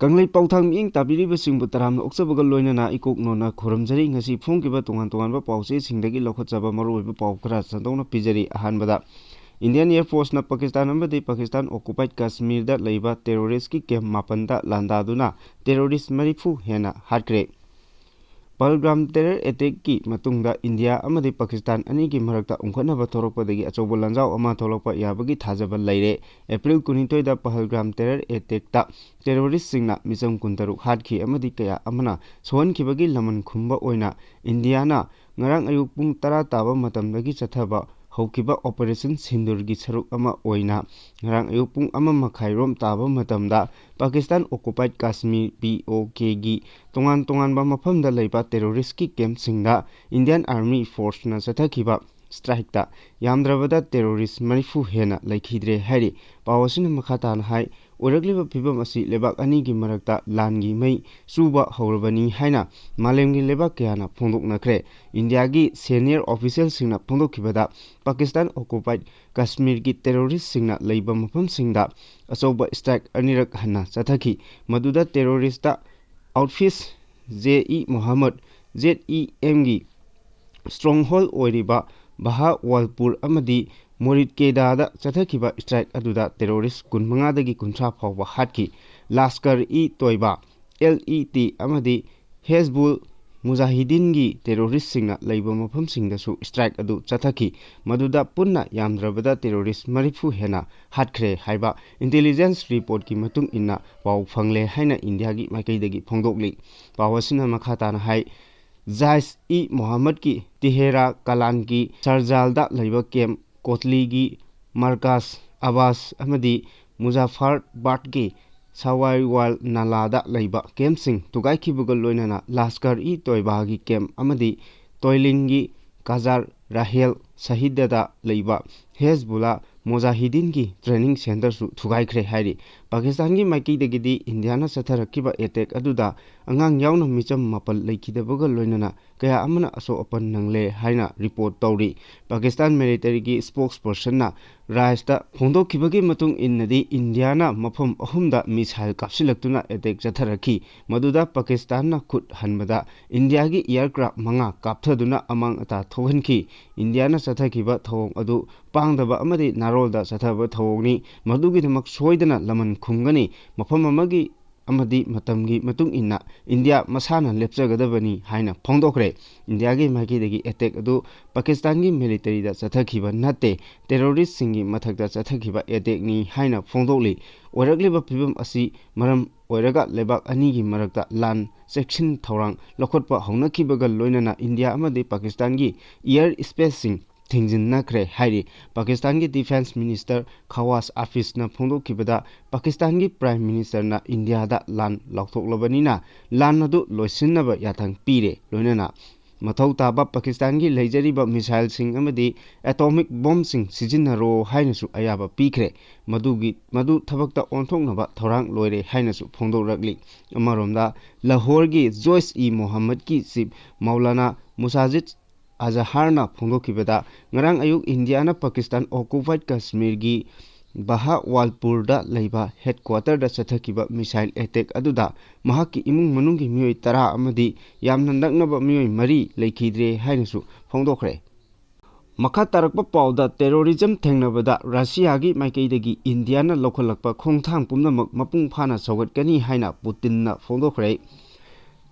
Kanglai pauthang ing tabiriba singbu taramna oksabaga loinana ikoknona khoramjari ngasi phongkiba tongan pause singdagi lokhotjaba maruoiba paukra sandongna pijari ahanbada Indian Air Force na Pakistan amadi Pakistan occupied Kashmir da leiba terrorist ki camp mapanda landaduna terrorist marifu hena Hatkhare Palgram terror attack ki matungda India amadi Pakistan ani ki marakta ungkhanaba thoropodagi achobo lanjau ama tholokpa yabagi thajaba leire April 19 da Palgram terror attack ta terrorist singna misam kuntaruk hatkhi amadi kaya amana sohankibagi laman khumba oina India na ngarang ayuk pung 10 taba matamdagi chathaba Haukiba Operation Sindurgi saruk ama oina ngarang ayuk pung ama makhairom taba matamda Pakistan occupied Kashmir POK gi tongan ba mafamda leiba terrorist ki camp singda Indian Army Force na chathakiba strike ta yamdrabada terrorist marifu hena laikhidre hari pawasin makhatan hai Oragliba pibam asi lebak ani gi marakta langi mai suba haurabani haina malemgi lebak kyana phongdoknakhre India gi senior official singna phongdokhibada Pakistan occupied Kashmir gi terrorist singna leiba mafam singda achoba strike anirak hanna chathaki maduda terrorist ta outfits JE Mohammed ZEM gi stronghold oiriba Baha Walpur amadi Morit Kedada Chathakiba strike aduda terrorist kunmanga dagi kuntra phawba hatki Lashkar-e-Toiba LET amadi Hezbollah Mujahideen gi terrorist singna leiba mafam singdasu strike adu chathaki maduda punna yamdrabada terrorist marifu hena Hatkhare haiba intelligence report ki matung inna paw phangle haina India gi makai dagi phongdokli pawasina makhatana hai Jais-e Mohammed ki Tihera Kalan ki Sarjalda leiba camp Kotli gi Markaz Abbas amadi Muzaffarabad gi Sawaiwal Nalada leiba camp sing tugaikhibuga loinana Lashkar-e-Toiba gi camp amadi Toiling gi Kazar Rahel Shahidada leiba Hezbollah Mujahideen gi training center su thugaikre hairi Pakistan gi maiki dagidi Indiana satharakiba attack aduda angang yauna micham mapal leikidabaga loinana kaya amana aso open nangle haina report tawri Pakistan military gi spokesperson na Rajta phongdokhibagi matung innadi Indiana mafam ahumda missile kapsilaktuna attack chatharaki maduda Pakistan na khut hanbada India gi aircraft manga kapthaduna amang ata thohanki Indiana chathakiba thawong adu pangdaba amadi narolda chathaba thawongni madugidamak soidana laman khumgani mafam amagi amadi matamgi matung inna India masana lepchagadabani haina phongdokhre India gi maikidagi attack adu Pakistan gi military da chathakhiba natte terrorist singi mathakda chathakhiba attack ni haina phongdokli oragliba pibam asi maram oiraga lebak ani gi marakta lan section thorang lokhotpa haunakhibaga loinana India amadi Pakistan gi air space sing Thingjin Nakre Hairi Pakistan ki Defense Minister Khawas Afis na phongdokhibada Pakistan ki Prime Minister na India da lan lauthoklabanina lan adu loisinnaba yathang pire loinana mathau taba Pakistan ki leijariba missile sing amadi atomic bomb sing sijinaro hainasu ayaba pikre madu thabakta onthoknaba thorang loire hainasu phongdokrakli amaromda Lahore gi Jois-e Mohammed ki chief Maulana Musajid Azaharna phongdokhibada ngarang ayuk Indiana Pakistan occupied Kashmir gi Baha Walpur da leiba headquarter da chathakiba missile attack aduda mahakki imung manunggi mioi 10 amadi yamna naknaba mioi 3 leikhidre hainasu phongdokhre makha tarakpa pawda terrorism thengnabada Russia gi maikaidagi Indiana lokholakpa khongthang pumnamak mapung phana sogatkani haina Putin na phongdokhre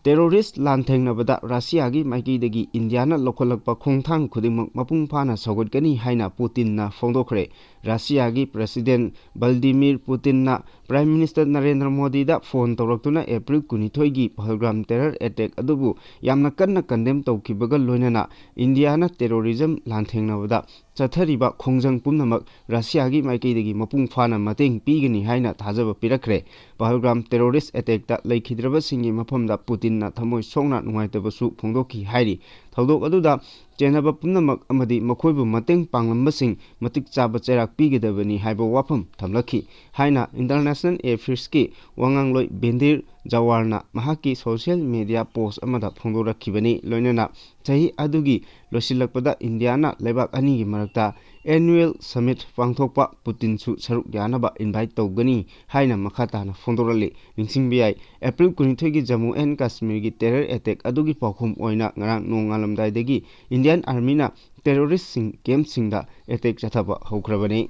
Terorist lan thengnabada Russia gi maikidagi Indiana lokholakpa khongthang khudimak mapung phana sogatkani haina Putin na phongdokhre Russia gi President Vladimir Putin na Prime Minister Narendra Modi da phone tawraktuna April 22 gi Pahalgam terror attack adubu yamna kanna condemn tawkibaga loinana Indiana terrorism lan thengnabada chathariba khongjang pumnamak Russia gi maikidagi mapung phana mateng pigani haina thajaba pirakre Pahalgam terrorist attack ta laikhidraba singi mafamda Putin na thamoi songna nungaitabasu phongdokhi hairi thodok aduda chenaba pumnamak amadi makhoibu mateng panglambasing matik chaba cherak pigedabani haiba wafam thamlakhi haina International Affairs ki wangangloi Bendir Jawarna mahaki social media post amada phongdorakhibani loinana chahi adugi losilakpada Indiana lebak ani gi marakta annual summit pangthokpa Putin su saruk yanaba invite tawgani haina makhata na phongdorali ningsingbiai April 22 gi Jammu and Kashmir gi terror attack adugi pakhum oina ngarang nongalamdai degi Indian army na terrorist sing camp singda attack chathaba haukrabani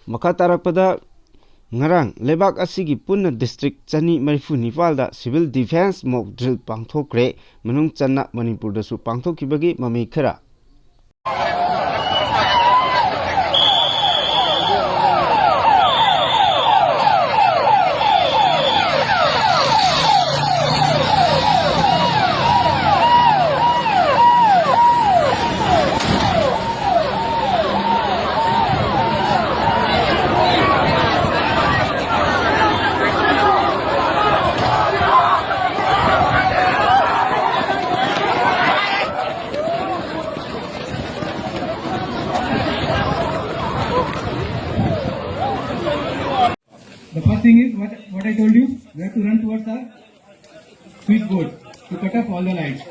makatarakpada ngarang lebak asigi punna district chani marifu nipalda civil defense mock drill pangthokre manung channa Manipur da su pangthokibagi mami khara The first thing is what I told you, we have to run towards our switchboard to cut off all the lights.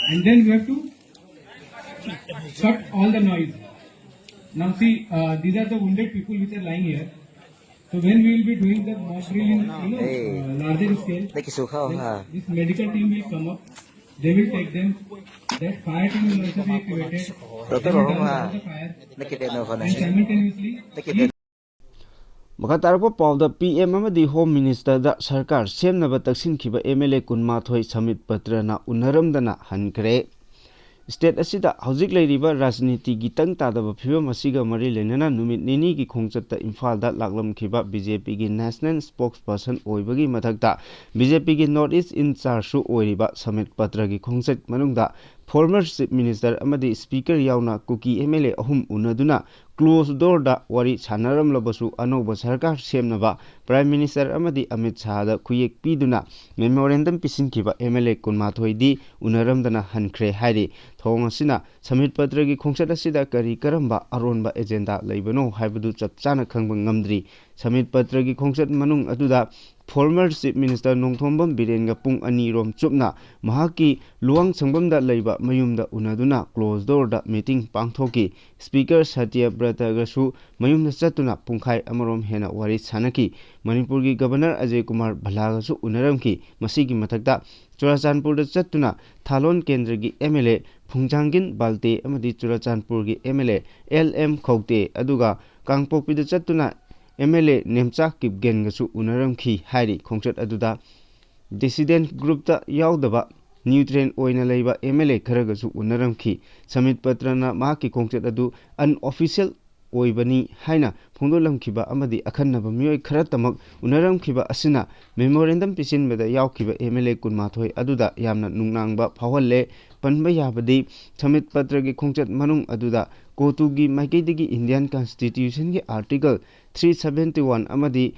And then we have to shut all the noise. Now see, these are the wounded people which are lying here. So when we will be doing the mock drill in larger scale, this medical team will come up. They will take them. That fire team will also be activated. They will down the fire. And simultaneously, Makatarpo Paul PM amadi Home Minister da Sarkar semnaba taksinkiba MLA kunmathoi Samit Patrana unaramdana Hakhre State asida hauzik leiriba rajniti gi tang tadaba phibam asiga mari lenana numit nini gi khongchatta Imphal da laklamkhiba BJP gi national spokesperson oibagi mathakta BJP gi North East in charge su oiriba Samit Patra gi khongchat manungda former chief minister amadi speaker yauna kuki MLA ahum unaduna close door da wari chanaram labasu anoba sarkar semnaba prime minister amadi Amit Shah da khuyek piduna memorandum pisinkiba MLA kunmathoi di unaramdana Hakhre hairi thong asina Samit Patra gi khongchat asida kari karamba aronba agenda leibano haibadu chapchana khangba ngamdri Samit Patra gi khongchat manung aduda former chief minister Nongthombam Birenga pung ani rom chupna mahaki luang changbamda leiba mayumda unaduna close door da meeting pangthoki speaker Satya Brata gasu mayumda chatuna pungkhai amarom hena wari sanaki Manipur gi governor Ajay Kumar Bhala gasu unaramki masigi mathakta Churachandpur da chatuna Thalon Kendra gi MLA Phungjangin Balte amadi Churachandpur gi MLA LM Khokte aduga Kangpokpi da chatuna MLA Nemcha Kipgen gasu unaramki hairi khongchat aduda dissident group ta yaudaba nutrient oina leiba MLA kharagasu unaramki Samit Patrana mahaki khongchat adu unofficial oibani haina phongdolamkhiba amadi akhannaba mioi kharatamak unaramkhiba asina memorandum pisinbada yaukhiba MLA kunmathoi aduda yamna nungnangba phawhalle panba yabadi Samit Patra gi khongchat manung aduda kotugi maikaidagi Indian Constitution gi article 371 amadi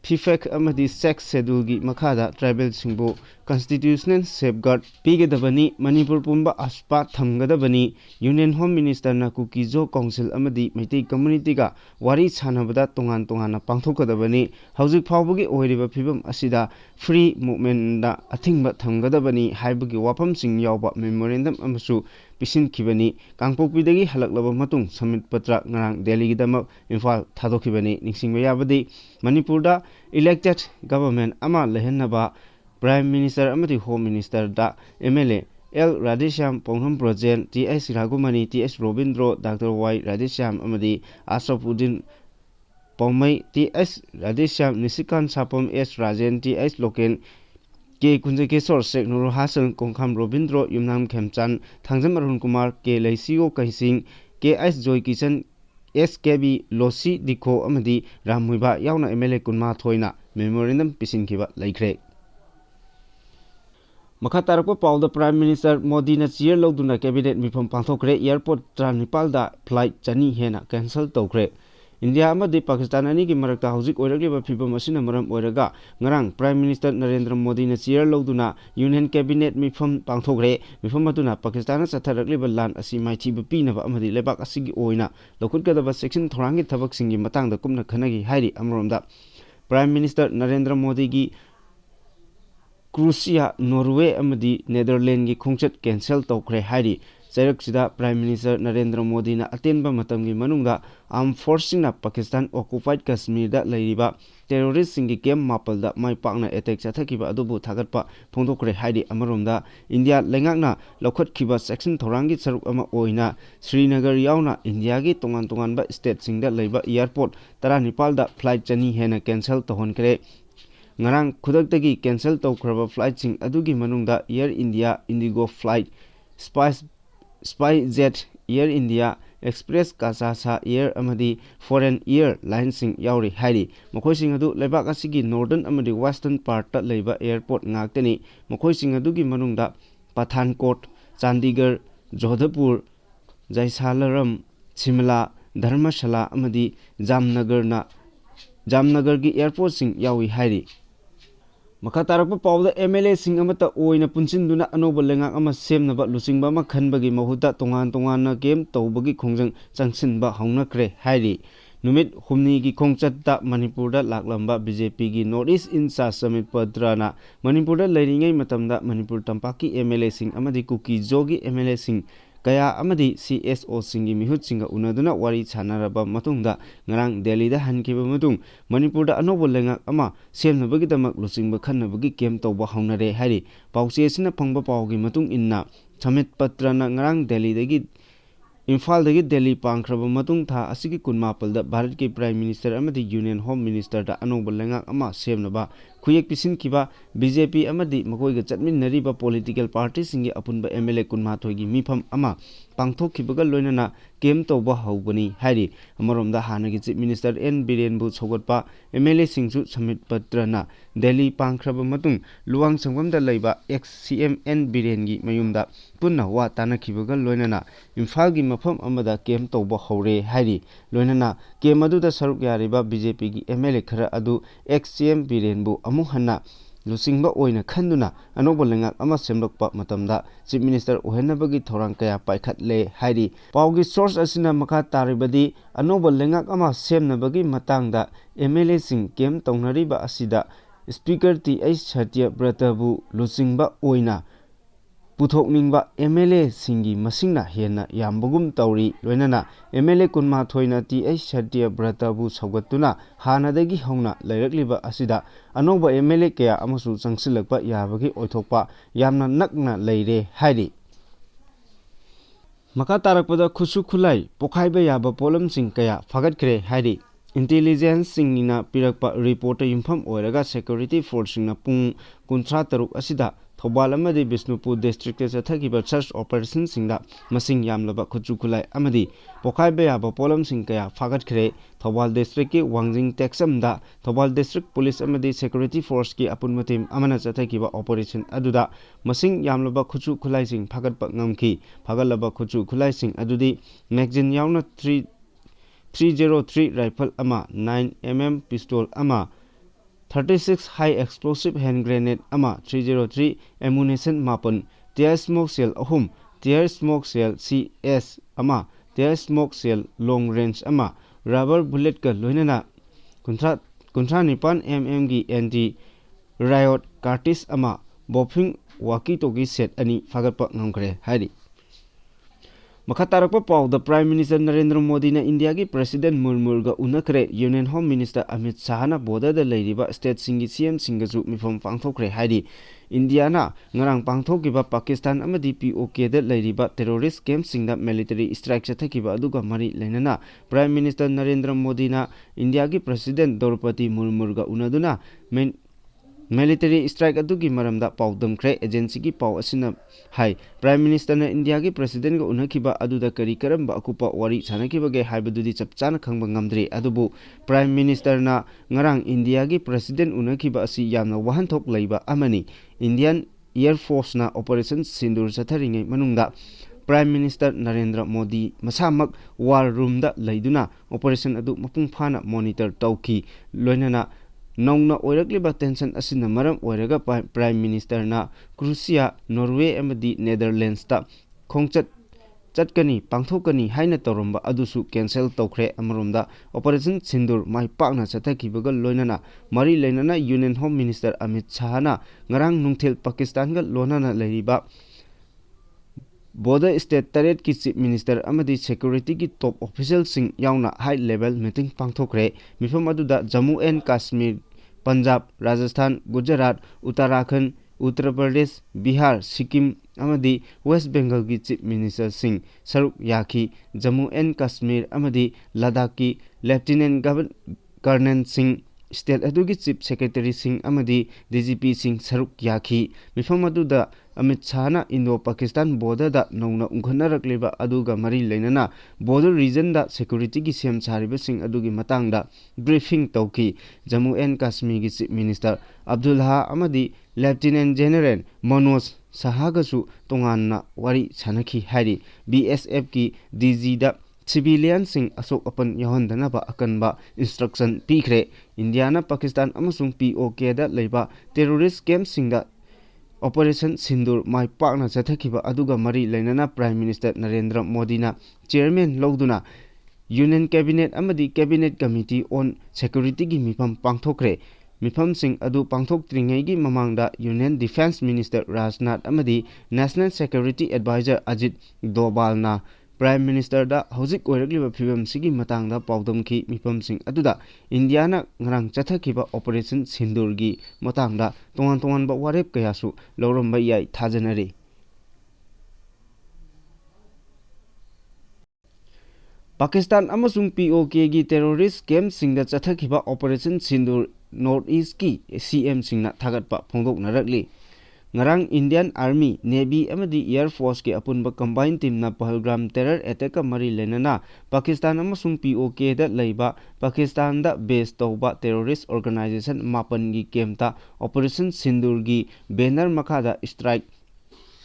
FIFAC amadi sex schedule gi makhada tribal singbo constitutional safeguard pigedabani Manipur pumba aspa thamgadabani Union Home Minister na Kukijo Council amadi Maitai community ga wari chanabada tongan tongana pangthokadabani hauzik phawbagi oiriba phibam asida free movement da athingba thamgadabani haibagi wafam sing yawba memorandum amasu pisin khibani Kangpokpidagi halaklaba matung Samit Patra ngarang Delhi gi dama Imphal thadokibani ningsingba yabadi Manipur da elected government ama lehennaba Prime Minister amati Home Minister da MLA L Radhesham Pongham Project TS Ragumani TS Robindro Dr. Y Radhesham amadi Asrafuddin Paumai TS Radhesham Nisikan Sapam S Rajen TS Loken K Kunjakesor Cheksnlu Haikhre Kongham Robindro Yumnam Khemchan Thangjam Arun Kumar K Laisio Kaising KS Joy Kishan SKB Losi Dikho amadi Rammuiba yauna MLA kunma thoina memorandum pisinkiba laikhre Makatarakpa Paul Prime Minister Modi na cheer loduna cabinet mifam pangthokre airport tranipal da flight chani hena cancel tokre India amadi Pakistan ani gi marakta hauzik oiragliba phibam asina maram oiraga ngarang Prime Minister Narendra Modi na cheer loduna Union Cabinet mifam pangthokre mifam atuna Pakistan chatharagliba lan asi maithiba pinaba amadi lebak asigi oina lokhutgadaba section thorangi thabak singi matangda kumna khanagi hairi amromda Prime Minister Narendra Modi gi Crucia Norway amadi Netherlands gi khongchat cancel tawkhre hairi Chairak sida Prime Minister Narendra Modi na atenba matamgi manungda Armed Forces na Pakistan occupied Kashmir da leiriba terrorist singi camp mapal da mai pakna attack chathakiba adubu thagatpa phongdokre hairi amaromda India lengakna lokhatkhiba section thorangi saruk ama oina Srinagar yauna India gi tongan ba state singda leiba airport 19 da flight chani hena cancel tohonkre ngarang khudaktagi cancel tawkhraba flight sing adugi manungda Air India Indigo flight SpiceJet Air India Express Kasasa Air amadi Foreign Air Lines sing yauri hairi mokoi sing adu lebak asigi northern amadi western part ta leiba airport ngaktani mokoi sing adugi manungda Pathankot Chandigarh Jodhpur Jaisalmer Shimla Dharmshala amadi Jamnagar gi airport sing yawi hairi Makha tarakpa pawda MLA sing amata oina punsinduna anoba lengak ama semnaba lusingba ama khanbagi mahuta tongan na game tawbagi khongjang changsinba haunakre hairi numit humni gi khongchatta Manipur da laklamba BJP gi Northeast Incha Summit Padrana Manipur da leiringai matamda Manipur tampaki MLA sing amadi Kuki Jogi MLA sing kaya amadi CSO singi mihut singa unaduna wari chanaraba matungda ngarang Delhi da hankiba matung Manipur da anobo lengak ama semnabagi damak lusingba khannabagi kem tawba haunare hairi pawche sina phangba pawgi matung inna Summit Patrana ngarang Delhi dagi Imphal dagi Delhi pangkhraba matung tha asigi kunmapal da Bharat ki Prime Minister amadi Union Home Minister da anobo lengak ama semnaba khuyek pisin kiba BJP amadi makoi ga chatminnariba political party singi apunba MLA kunmathoi gi mifam ama pangthokhibaga loinana kem tawba haubani hairi amaromda hanagi Chief Minister N Biren bu chogatpa MLA singsu Summit Patrana Delhi pangkhraba matung luwang sangwamda leiba ex CM N Biren gi mayumda punna wa tanakhibaga loinana Imphal gi mafam amada kem tawba haure hairi loinana kem adu da saruk yariba BJP gi MLA khara adu ex CM Biren bu amuk hanna lusingba oina khanduna anobo lengak ama semlokpa matamda Chief Minister ohenabagi thorang kaya paikhatle hairi pawgi source asina makha taribadi anobo lengak ama semnabagi matangda MLA sing kem tawnariba asida Speaker TH Sathya Bratabu lusingba oina puthokningba MLA singi masingna hena yambagum tawri loinana MLA kunma thoina TH Sathya Bratabu saugatuna hanadagi hauna leirakliba asida anoba MLA kaya amasu changsilakpa yabagi oithokpa yamna nakna leire hairi maka tarakpada khusu khulai pokhaiba yaba polam sing kaya phagatkhre hairi intelligence singina pirakpa report yumpham oiraga security force singna pung 13 asida Thobal amadi Bishnupur district chathakiba search operation singda masing yamlaba khuchu khulai amadi pokhaiba yaba polam sing kaya phagatkhre Thobal district ki Wangjing Texamda Thobal district police amadi security force ki apunmatim amana chathakiba operation aduda masing yamlaba khuchu khulai sing phagatpa ngamki phagalaba khuchu khulai sing adudi magazine yauna 303 rifle ama 9mm pistol ama 36 high explosive hand grenade ama 303 ammunition mapun tear smoke shell ahum tear smoke shell CS ama tear smoke shell long range ama rubber bullet ka loinana kuntra nipan mm gi anti riot cartridge ama bofing walkie talkie set ani phagatpa ngamkhre hairi Makha tarakpa pawda Prime Minister Narendra Modi na India ki President Murmurga unakhre Union Home Minister Amit Shah na border da leiriba state singi CM singaju mifam pangthokre hairi India na ngarang pangthokiba Pakistan amadi POK da leiriba terrorist camp singda military strike chathakiba aduga mari leinana Prime Minister Narendra Modi na India ki President Draupadi Murmurga unaduna military strike adugi maramda pawdamkhre agency ki paw asina hai Prime Minister na India ki President ga unakhiba aduda kari karamba akupa wari sanakiba ge haibadudi chapchana khangba ngamdri adubu Prime Minister na ngarang India ki President unakhiba asi yamna wahanthok leiba amani Indian Air Force na Operation Sindur chatharingai manungda Prime Minister Narendra Modi masamak war room da leiduna operation adu mapung phana monitor tawki loinana Nongna oirakliba tension asina maram oiraga Prime Minister na Crucia Norway amadi Netherlands ta khongchat चटकनी पांथोकनी हाइना तौरंबा अदुसु cancel तौखरे अमरोमदा operation Sindoor माई पाकना चथखिबगा लोइनना मरी लेनना यूनियन होम मिनिस्टर अमित शाहना ngarang nungthil Pakistan ga lonana leiriba border state taret ki chief minister amadi security ki top official sing yauna high level meeting pangthokre mifam aduda Jammu and Kashmir Punjab Rajasthan Gujarat Uttarakhand Uttar Pradesh Bihar Sikkim amadi West Bengal ki chief minister sing saruk yakhi Jammu and Kashmir amadi Ladakh ki lieutenant colonel sing state adugi chief secretary sing amadi DGP sing saruk yakhi mifam aduda Amit Shahna Indo Pakistan border da nongna ungkhanarakliba aduga mari leinana border region da security ki sem chariba sing adugi matang da briefing tauki Jammu and Kashmir ki chief minister Abdullah amadi lieutenant general Manoj Sahagasu tonganna wari sanakhi hari BSF ki DG da civilian sing asok apan yahondana ba akanba instruction pikhre India na Pakistan amasung POK da leiba terrorist camp sing da Operation Sindur mai pakna chathakhiba aduga mari leinana Prime Minister Narendra Modi na chairman loduna Union Cabinet amadi Cabinet Committee on Security gi mifam pangthokre mifam sing adu pangthok tringai gi mamangda Union Defense Minister Rajnath amadi National Security Advisor Ajit Doval na Prime Minister da hojik oirakliba phibam sigi matangda paudamki mifam sing aduda India na ngarang chathakhiba Operation Sindur gi matangda tongan ba warep kayasu loramba yai thajanari Pakistan amasung POK gi terrorist camp singda chathakhiba Operation Sindur North East ki CM singna thagatpa phongdok narakli ngarang Indian Army Navy amadi Air Force ke apunba combined team na Pahalgam terror attack mari lenana Pakistan amasung POK da leiba Pakistan da base tauba terrorist organization mapan gi kemta Operation Sindur gi banner makada strike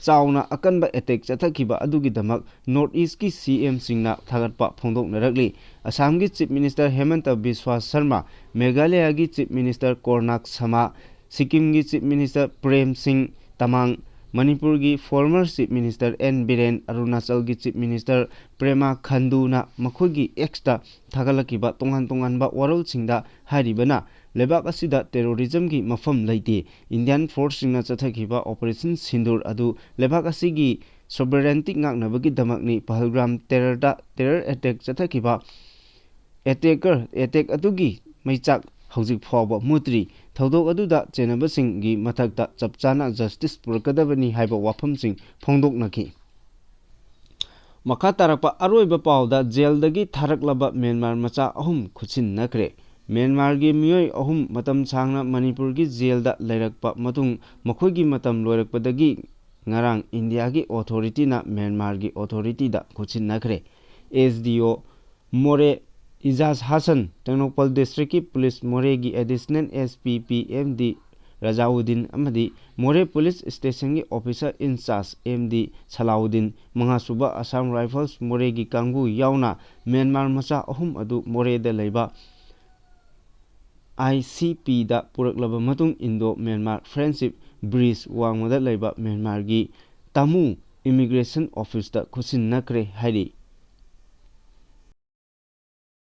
chauna akanba attack chathakhiba adugi damak North East ki CM singna thagatpa phongdok narakli Assam gi Chief Minister Hemanta Biswa Sharma Meghalaya gi Chief Minister Kornak Sama Sikkim gi Chief Minister Prem Singh Tamang Manipur gi former Chief Minister N Biren Arunachal gi Chief Minister Prema Khandu na makhoi gi extra thagalakiba tongan ba warol singda haribana lebak asida terrorism gi mafam leite Indian force singna chathakhiba Operation Sindur adu lebak asigi sovereignty ngaknabagi damakni Pahalgam terror attack chathakhiba attack adugi maichak hojik phawba mutri thodok aduda chenabasing gi mathakta chapchana justice purakadabani haiba wafamsing phongdoknaki makha tarapa aroiba pawda jail dagi tharaklaba Myanmar macha ahum khuchin nakre Myanmar gi miyoi ahum matam sangna Manipur gi jail da lairakpa matung makhoi gi matam loirakpadagi ngarang India gi authority na Myanmar gi authority da khuchin nakre SDO More Ijaz Hassan Tengnokpal District ki Police More gi Additional SP PMD Rajauddin amadi More Police Station ki Officer in Charge MD Salauddin Mangasuba Assam Rifles More gi Kanggu yauna Myanmar macha ahum adu More da leiba ICP da puraklaba matung Indo Myanmar Friendship Bridge wangmada leiba Myanmar gi Tammu Immigration Office da khusin nakre hairi